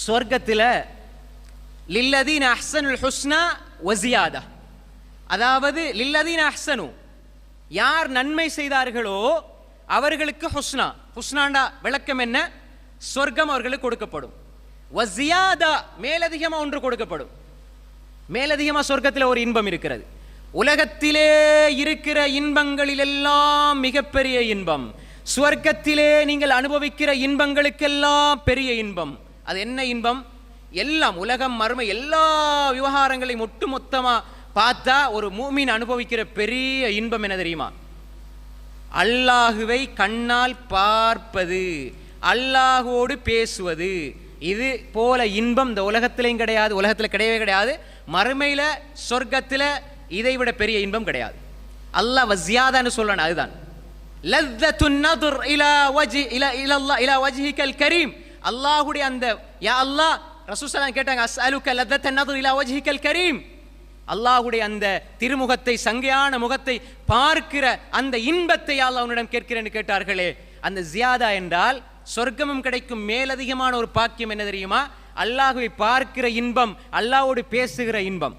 சொர்க்கத்தில் லில்லதீன அஹ்ஸனுல் ஹுஸ்னா வஸியாதா, அதாவது லில்லதீன அஹ்ஸனு, யார் நன்மை செய்தார்களோ அவர்களுக்கு ஹுஸ்னா. ஹுஸ்னாண்டா விளக்கம் என்ன? சொர்க்கம் அவர்களுக்கு கொடுக்கப்படும். வஸியாதா, மேலதிகமா ஒன்று கொடுக்கப்படும். மேலதிகமா சொர்க்கத்தில் ஒரு இன்பம் இருக்கிறது. உலகத்திலே இருக்கிற இன்பங்களிலெல்லாம் மிகப்பெரிய இன்பம், சுவர்க்கத்திலே நீங்கள் அனுபவிக்கிற இன்பங்களுக்கெல்லாம் பெரிய இன்பம். அது என்ன இன்பம்? எல்லாம் உலகம் மறுமை எல்லா விவகாரங்களையும் ஒட்டுமொத்தமா பார்த்தா ஒரு மூமின் அனுபவிக்கிற பெரிய இன்பம் என்ன தெரியுமா? அல்லாஹுவை கண்ணால் பார்ப்பது, அல்லாஹோடு பேசுவது. இது போல இன்பம் இந்த உலகத்திலையும் கிடையாது, உலகத்தில் கிடையவே கிடையாது. மறுமையில சொர்க்கத்தில் இதை விட பெரிய இன்பம் கிடையாது. அல்லாஹ் வஸியாதான்னு சொல்லணும். அதுதான் லzzத்துன் நதுர் இலா வஜ்ஹி இலா வஜ்ஹிகல் கரீம். அல்லாஹ்வுடைய அந்த யா அல்லாஹ், ரசூல் ஸல்லல்லாஹு அலைஹி கேட்டாங்க, அஸ்அலுக லzzத்தன் நதுர் இலா வஜ்ஹிகல் கரீம், அல்லாஹ்வுடைய அந்த திருமுகத்தை, சங்கையான முகத்தை பார்க்கிற அந்த இன்பத்தை அல்லாஹ் உன்னிடம் கேட்கிறேன்னு கேட்டார்களே. அந்த ஜியாதா என்றால் சொர்க்கமும் கிடைக்கும் மேலதிகமான ஒரு பாக்கியம் என்ன தெரியுமா? அல்லாஹ்வை பார்க்கிற இன்பம், அல்லாஹ்வோடு பேசுகிற இன்பம்.